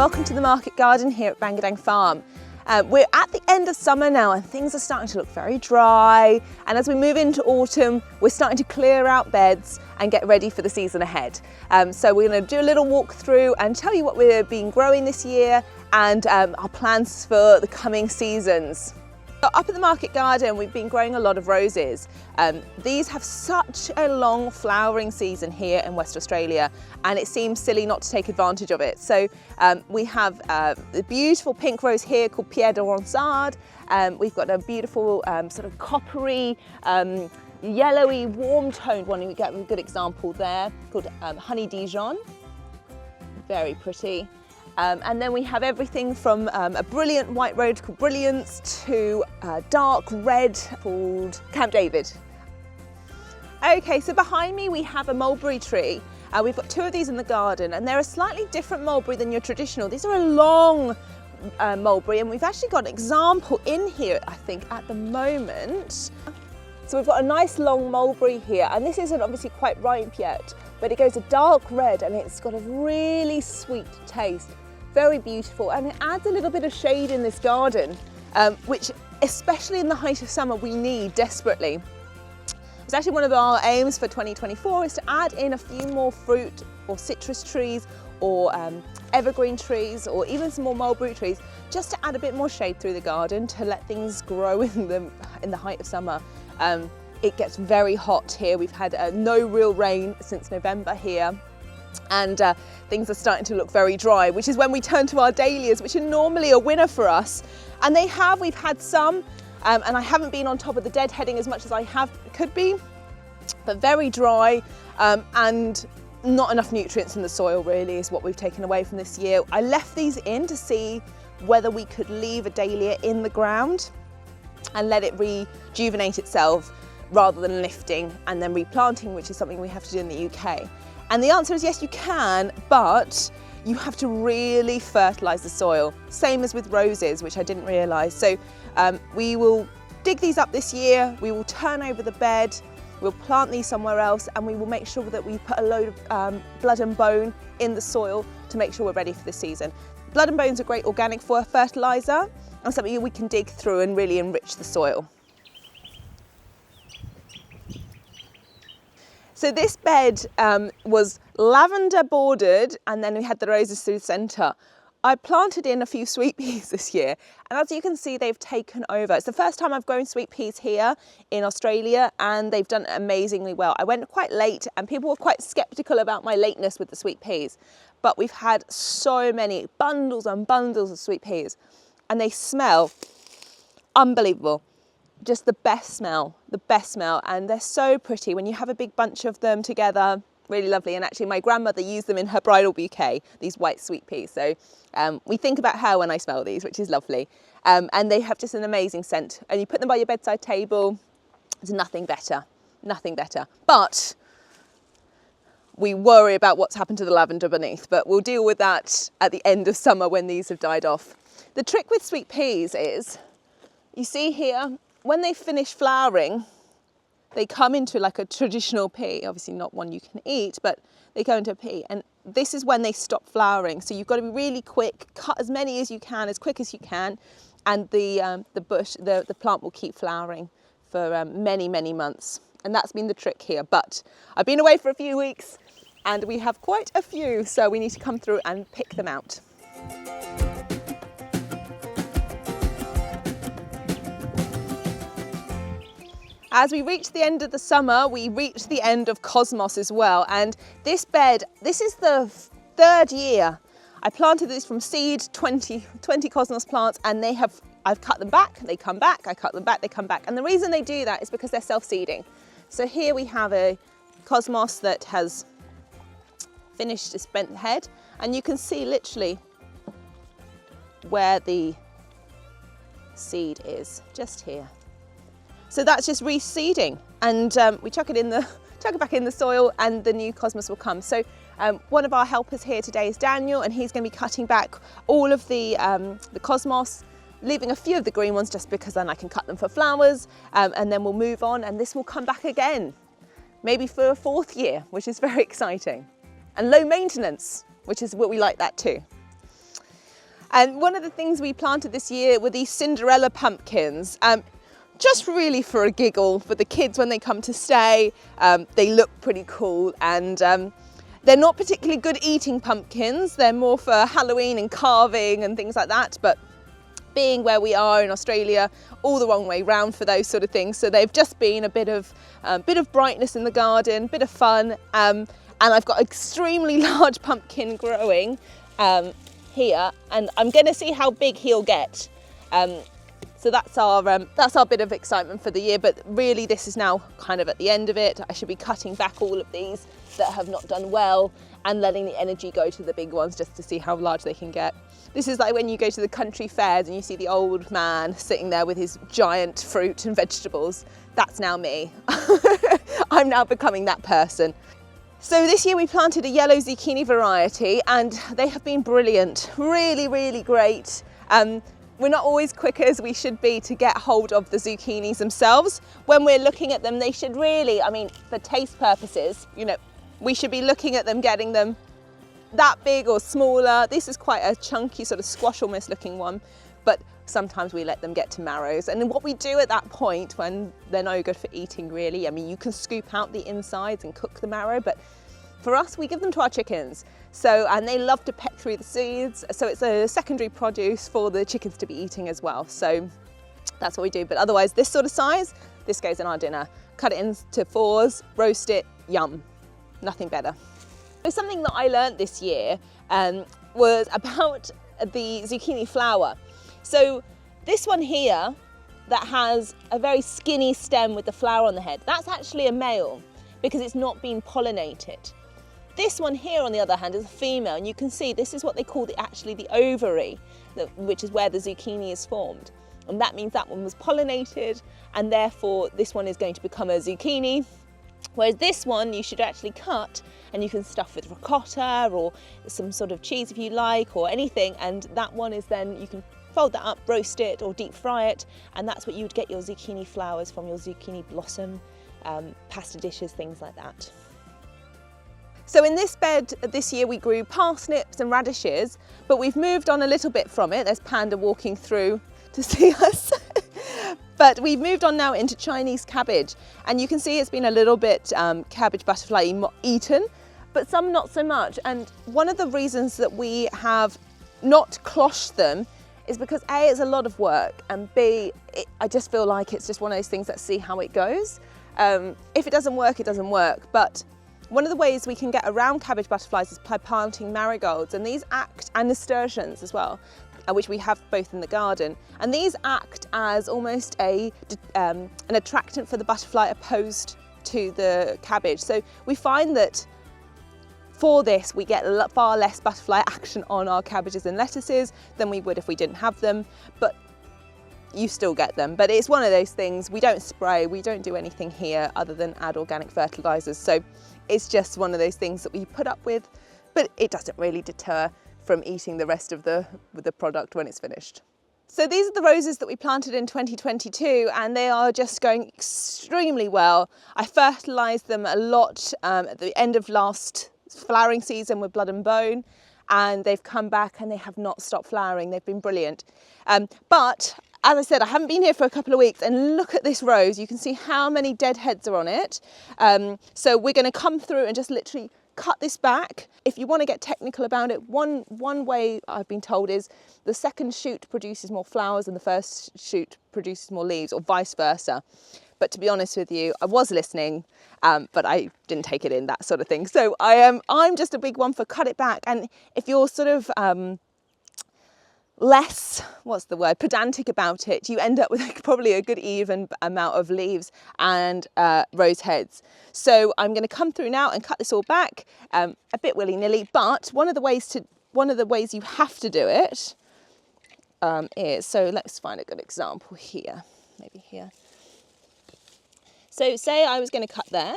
welcome to the market garden here at Bangadang Farm. We're at the end of summer now and things are starting to look very dry, and as we move into autumn we're starting to clear out beds and get ready for the season ahead. So we're going to do a little walk through and tell you what we've been growing this year and our plans for the coming seasons. Up at the market garden we've been growing a lot of roses. These have such a long flowering season here in West Australia and it seems silly not to take advantage of it. So we have the beautiful pink rose here called Pierre de Ronsard. We've got a beautiful sort of coppery, yellowy, warm toned one. We get a good example there called Honey Dijon. Very pretty. And then we have everything from a brilliant white rose called Brilliance to a dark red called Camp David. Okay, so behind me we have a mulberry tree. We've got two of these in the garden and they're a slightly different mulberry than your traditional. These are a long mulberry and we've actually got an example in here, I think, at the moment. So we've got a nice long mulberry here and this isn't obviously quite ripe yet, but it goes a dark red and it's got a really sweet taste. Very beautiful, and it adds a little bit of shade in this garden, which especially in the height of summer we need desperately. It's actually one of our aims for 2024 is to add in a few more fruit or citrus trees or evergreen trees or even some more mulberry trees, just to add a bit more shade through the garden to let things grow in the height of summer. It gets very hot here. We've had no real rain since November here. And things are starting to look very dry, which is when we turn to our dahlias, which are normally a winner for us. And we've had some, and I haven't been on top of the deadheading as much as I could be, but very dry and not enough nutrients in the soil really is what we've taken away from this year. I left these in to see whether we could leave a dahlia in the ground and let it rejuvenate itself rather than lifting and then replanting, which is something we have to do in the UK. And the answer is yes, you can, but you have to really fertilise the soil. Same as with roses, which I didn't realise. So we will dig these up this year, we will turn over the bed, we'll plant these somewhere else, and we will make sure that we put a load of blood and bone in the soil to make sure we're ready for the season. Blood and bone is a great organic fertiliser and something we can dig through and really enrich the soil. So this bed was lavender bordered and then we had the roses through the centre. I planted in a few sweet peas this year and as you can see they've taken over. It's the first time I've grown sweet peas here in Australia and they've done amazingly well. I went quite late and people were quite sceptical about my lateness with the sweet peas, but we've had so many bundles and bundles of sweet peas and they smell unbelievable. Just the best smell, and they're so pretty when you have a big bunch of them together, really lovely. And actually my grandmother used them in her bridal bouquet, these white sweet peas. So we think about her when I smell these, which is lovely. And they have just an amazing scent. And you put them by your bedside table, there's nothing better, nothing better. But we worry about what's happened to the lavender beneath, but we'll deal with that at the end of summer when these have died off. The trick with sweet peas is, you see here, when they finish flowering, they come into like a traditional pea, obviously not one you can eat, but they go into a pea. And this is when they stop flowering. So you've got to be really quick, cut as many as you can, as quick as you can. And the plant will keep flowering for many, many months. And that's been the trick here. But I've been away for a few weeks and we have quite a few. So we need to come through and pick them out. As we reach the end of the summer, we reach the end of Cosmos as well. And this bed, this is the third year. I planted this from seed, 20 Cosmos plants, and I've cut them back, they come back, I cut them back, they come back. And the reason they do that is because they're self-seeding. So here we have a Cosmos that has finished its bent head, and you can see literally where the seed is, just here. So that's just reseeding, and we chuck it back in the soil, and the new Cosmos will come. So one of our helpers here today is Daniel, and he's going to be cutting back all of the Cosmos, leaving a few of the green ones just because then I can cut them for flowers, and then we'll move on, and this will come back again, maybe for a fourth year, which is very exciting, and low maintenance, which is what we like that too. And one of the things we planted this year were these Cinderella pumpkins. Just really for a giggle for the kids when they come to stay. They look pretty cool, and they're not particularly good eating pumpkins. They're more for Halloween and carving and things like that, but being where we are in Australia, all the wrong way round for those sort of things. So they've just been a bit of brightness in the garden, bit of fun, and I've got an extremely large pumpkin growing here, and I'm going to see how big he'll get. So that's our bit of excitement for the year, but really this is now kind of at the end of it. I should be cutting back all of these that have not done well and letting the energy go to the big ones just to see how large they can get. This is like when you go to the country fairs and you see the old man sitting there with his giant fruit and vegetables. That's now me. I'm now becoming that person. So this year we planted a yellow zucchini variety and they have been brilliant, really, really great. We're not always quick as we should be to get hold of the zucchinis themselves. When we're looking at them, they should really, I mean, for taste purposes, you know, we should be looking at them, getting them that big or smaller. This is quite a chunky sort of squash almost looking one, but sometimes we let them get to marrows. And then what we do at that point when they're no good for eating really, I mean, you can scoop out the insides and cook the marrow, but for us, we give them to our chickens. So, and they love to peck through the seeds. So it's a secondary produce for the chickens to be eating as well. So that's what we do. But otherwise, this sort of size, this goes in our dinner. Cut it into fours, roast it, yum. Nothing better. So something that I learned this year was about the zucchini flower. So this one here that has a very skinny stem with the flower on the head, that's actually a male because it's not been pollinated. This one here, on the other hand, is a female, and you can see this is what they call actually the ovary, which is where the zucchini is formed. And that means that one was pollinated, and therefore this one is going to become a zucchini. Whereas this one you should actually cut, and you can stuff with ricotta or some sort of cheese if you like, or anything, and that one is then, you can fold that up, roast it or deep fry it, and that's what you would get your zucchini flowers from, your zucchini blossom, pasta dishes, things like that. So in this bed this year we grew parsnips and radishes, but we've moved on a little bit from it. There's Panda walking through to see us. But we've moved on now into Chinese cabbage, and you can see it's been a little bit cabbage butterfly eaten, but some not so much. And one of the reasons that we have not closhed them is because A, it's a lot of work, and B, I just feel like it's just one of those things, let's see how it goes. If it doesn't work, it doesn't work. But one of the ways we can get around cabbage butterflies is by planting marigolds, and these act, and nasturtiums as well, which we have both in the garden. And these act as almost an attractant for the butterfly opposed to the cabbage. So we find that for this, we get far less butterfly action on our cabbages and lettuces than we would if we didn't have them, but you still get them. But it's one of those things, we don't spray, we don't do anything here other than add organic fertilizers. So it's just one of those things that we put up with, but it doesn't really deter from eating the rest of the product when it's finished. So these are the roses that we planted in 2022, and they are just going extremely well. I fertilized them a lot at the end of last flowering season with Blood and Bone, and they've come back and they have not stopped flowering. They've been brilliant. But as I said, I haven't been here for a couple of weeks, and look at this rose. You can see how many dead heads are on it. So we're going to come through and just literally cut this back. If you want to get technical about it, one way I've been told is the second shoot produces more flowers and the first shoot produces more leaves, or vice versa. But to be honest with you, I was listening, but I didn't take it in, that sort of thing. So I'm just a big one for cut it back. And if you're sort of less, pedantic about it, you end up with probably a good even amount of leaves and rose heads. So I'm going to come through now and cut this all back a bit willy-nilly. But one of the ways you have to do it is, so let's find a good example here, maybe here. So say I was going to cut there.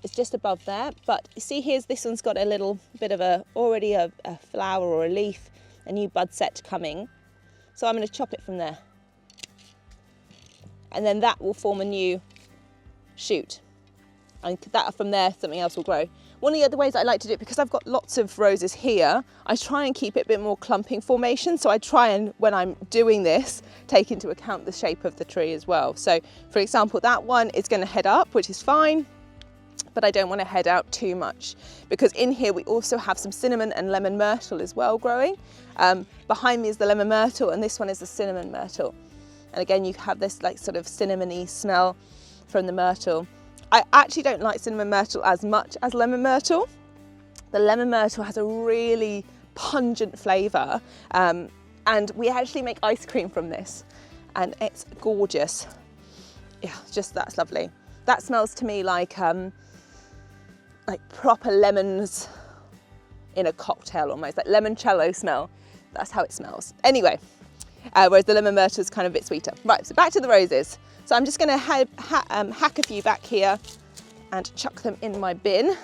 It's just above there, but you see here's, this one's got a little bit of already a flower or a leaf, a new bud set coming. So I'm going to chop it from there. And then that will form a new shoot. And that from there, something else will grow. One of the other ways I like to do it, because I've got lots of roses here, I try and keep it a bit more clumping formation. So I try and, when I'm doing this, take into account the shape of the tree as well. So for example, that one is going to head up, which is fine, but I don't want to head out too much, because in here we also have some cinnamon and lemon myrtle as well growing. Behind me is the lemon myrtle, and this one is the cinnamon myrtle. And again, you have this like sort of cinnamony smell from the myrtle. I actually don't like cinnamon myrtle as much as lemon myrtle. The lemon myrtle has a really pungent flavour, and we actually make ice cream from this, and it's gorgeous. Yeah, just that's lovely. That smells to me like proper lemons in a cocktail almost, like limoncello smell. That's how it smells. Anyway, whereas the lemon myrtle is kind of a bit sweeter. Right, so back to the roses. So I'm just going to hack a few back here and chuck them in my bin.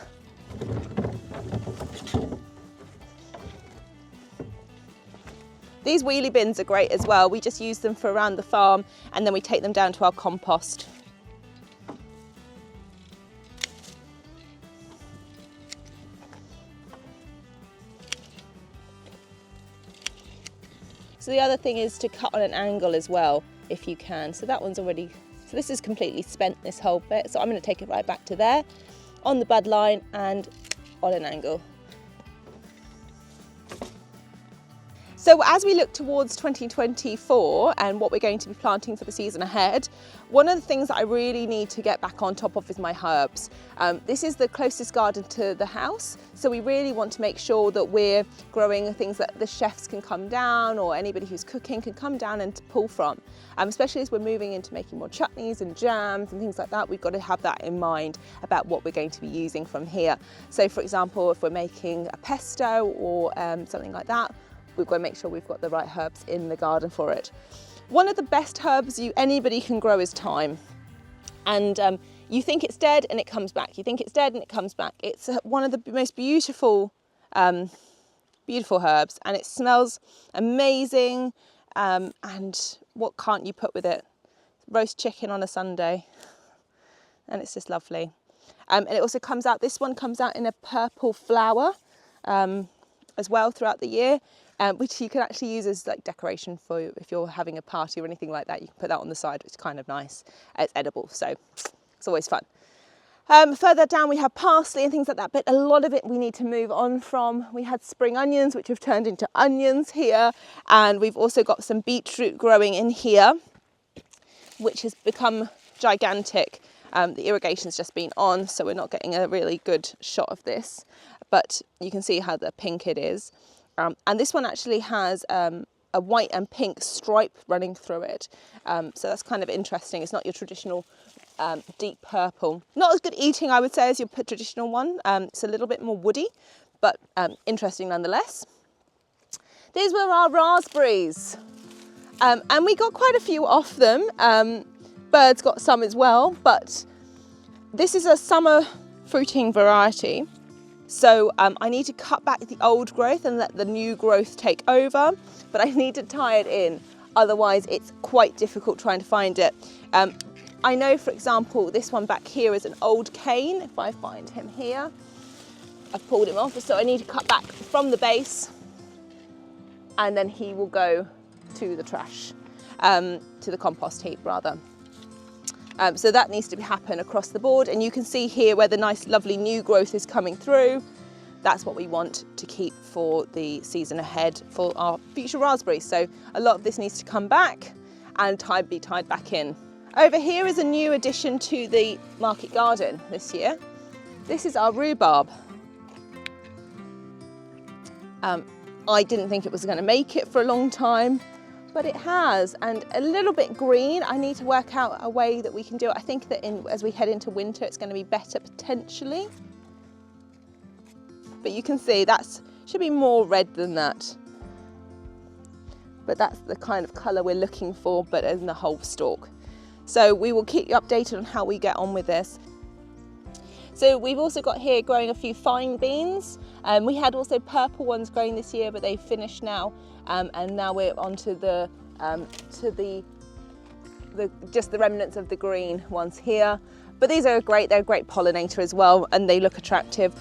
These wheelie bins are great as well. We just use them for around the farm, and then we take them down to our compost. So the other thing is to cut on an angle as well, if you can. So that one's already, so this is completely spent, this whole bit. So I'm going to take it right back to there, on the bud line and on an angle. So as we look towards 2024 and what we're going to be planting for the season ahead, one of the things that I really need to get back on top of is my herbs. This is the closest garden to the house, so we really want to make sure that we're growing things that the chefs can come down, or anybody who's cooking can come down and pull from. Especially as we're moving into making more chutneys and jams and things like that, we've got to have that in mind about what we're going to be using from here. So for example, if we're making a pesto or something like that, we've got to make sure we've got the right herbs in the garden for it. One of the best herbs anybody can grow is thyme. And you think it's dead and it comes back. You think it's dead and it comes back. It's one of the most beautiful, beautiful herbs, and it smells amazing. And what can't you put with it? Roast chicken on a Sunday, and it's just lovely. And it also comes out, this one comes out in a purple flower as well throughout the year. Which you can actually use as like decoration for if you're having a party or anything like that. You can put that on the side, which is kind of nice. It's edible, so it's always fun. Further down we have parsley and things like that, but a lot of it we need to move on from. We had spring onions, which have turned into onions here, and we've also got some beetroot growing in here, which has become gigantic. The irrigation's just been on, so we're not getting a really good shot of this, but you can see how the pink it is. And this one actually has a white and pink stripe running through it. So that's kind of interesting. It's not your traditional deep purple. Not as good eating, I would say, as your traditional one. It's a little bit more woody, but interesting nonetheless. These were our raspberries. And we got quite a few off them. Birds got some as well, but this is a summer fruiting variety. So I need to cut back the old growth and let the new growth take over, but I need to tie it in. Otherwise it's quite difficult trying to find it. I know, for example, this one back here is an old cane. If I find him here, I've pulled him off. So I need to cut back from the base, and then he will go to the trash, to the compost heap rather. So that needs to happen across the board, and you can see here where the nice lovely new growth is coming through. That's what we want to keep for the season ahead for our future raspberries. So a lot of this needs to come back and be tied back in. Over here is a new addition to the market garden this year. This is our rhubarb. I didn't think it was going to make it for a long time, but it has, and a little bit green. I need to work out a way that we can do it. I think that as we head into winter, it's going to be better potentially. But you can see that should be more red than that. But that's the kind of colour we're looking for, but in the whole stalk. So we will keep you updated on how we get on with this. So we've also got here growing a few fine beans. We had also purple ones growing this year, but they've finished now. And now we're onto just the remnants of the green ones here. But these are great, they're a great pollinator as well, and they look attractive.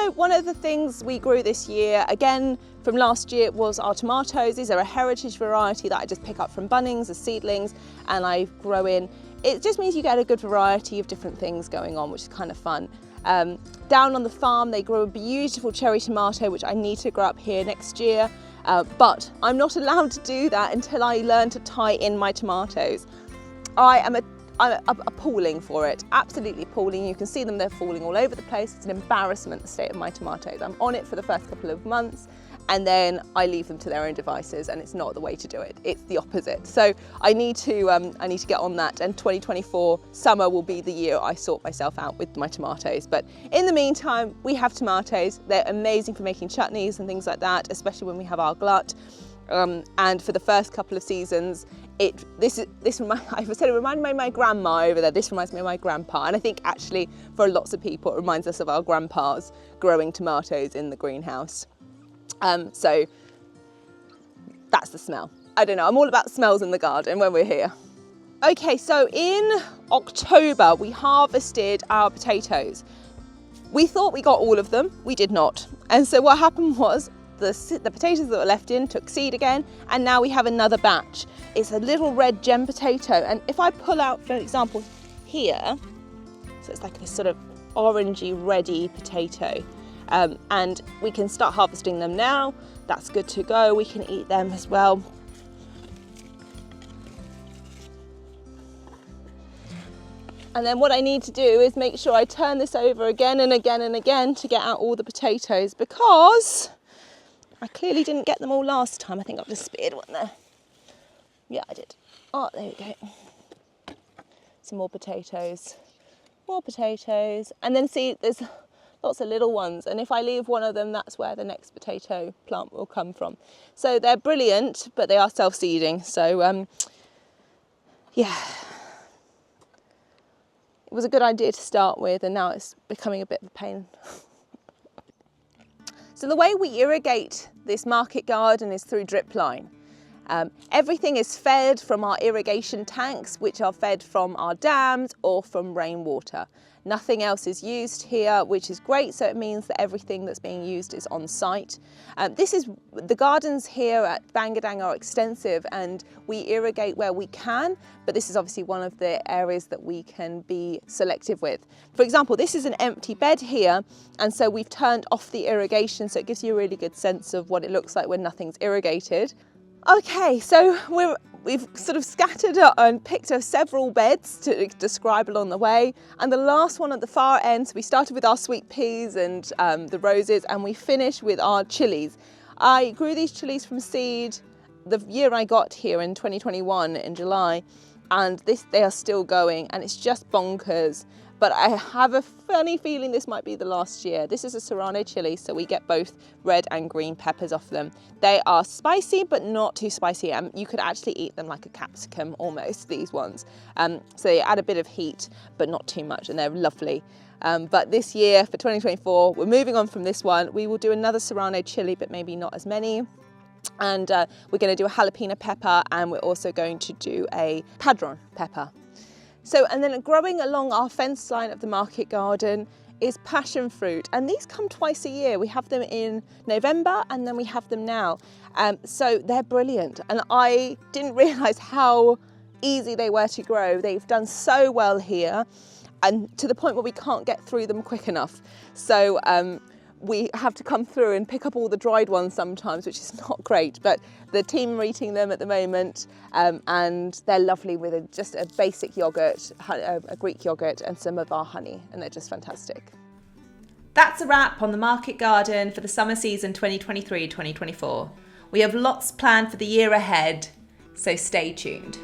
So one of the things we grew this year, again from last year, was our tomatoes. These are a heritage variety that I just pick up from Bunnings as seedlings and I grow in. It just means you get a good variety of different things going on, which is kind of fun. Down on the farm they grow a beautiful cherry tomato which I need to grow up here next year, but I'm not allowed to do that until I learn to tie in my tomatoes. I'm appalling for it, absolutely appalling. You can see them, they're falling all over the place. It's an embarrassment, the state of my tomatoes. I'm on it for the first couple of months and then I leave them to their own devices, and it's not the way to do it. It's the opposite. So I need to get on that, and 2024 summer will be the year I sort myself out with my tomatoes. But in the meantime, we have tomatoes. They're amazing for making chutneys and things like that, especially when we have our glut. And for the first couple of seasons, it reminded me of my grandma over there. This reminds me of my grandpa, and I think actually for lots of people it reminds us of our grandpas growing tomatoes in the greenhouse. So that's the smell. I don't know, I'm all about smells in the garden when we're here. Okay, so in October we harvested our potatoes. We thought we got all of them, we did not. And so what happened was the potatoes that were left in took seed again, and now we have another batch. It's a little red gem potato, and if I pull out, for example, here, so it's like this sort of orangey, reddy potato, and we can start harvesting them now. That's good to go. We can eat them as well. And then what I need to do is make sure I turn this over again and again and again to get out all the potatoes, because I clearly didn't get them all last time. I think I've just speared one there. Yeah, I did. Oh, there we go. Some more potatoes. More potatoes. And then see, there's lots of little ones. And if I leave one of them, that's where the next potato plant will come from. So they're brilliant, but they are self-seeding. So, yeah. It was a good idea to start with, and now it's becoming a bit of a pain. So the way we irrigate this market garden is through drip line. Everything is fed from our irrigation tanks, which are fed from our dams or from rainwater. Nothing else is used here, which is great. So it means that everything that's being used is on site. The gardens here at Bangadang are extensive, and we irrigate where we can, but this is obviously one of the areas that we can be selective with. For example, this is an empty bed here, and so we've turned off the irrigation, so it gives you a really good sense of what it looks like when nothing's irrigated. Okay, so we've sort of scattered and picked up several beds to describe along the way, and the last one at the far end, so we started with our sweet peas and the roses, and we finished with our chilies. I grew these chilies from seed the year I got here in 2021 in July, and they are still going, and it's just bonkers. But I have a funny feeling this might be the last year. This is a Serrano chili, so we get both red and green peppers off them. They are spicy, but not too spicy. You could actually eat them like a capsicum almost, these ones. So they add a bit of heat, but not too much, and they're lovely. But this year, for 2024, we're moving on from this one. We will do another Serrano chili, but maybe not as many. And we're going to do a jalapeno pepper, and we're also going to do a padron pepper. So, and then growing along our fence line of the market garden is passion fruit, and these come twice a year. We have them in November, and then we have them now. So they're brilliant, and I didn't realise how easy they were to grow. They've done so well here, and to the point where we can't get through them quick enough. So we have to come through and pick up all the dried ones sometimes, which is not great, but the team are eating them at the moment, and they're lovely with just a basic yogurt, a Greek yogurt, and some of our honey, and they're just fantastic. That's a wrap on the market garden for the summer season 2023-2024. We have lots planned for the year ahead, so stay tuned.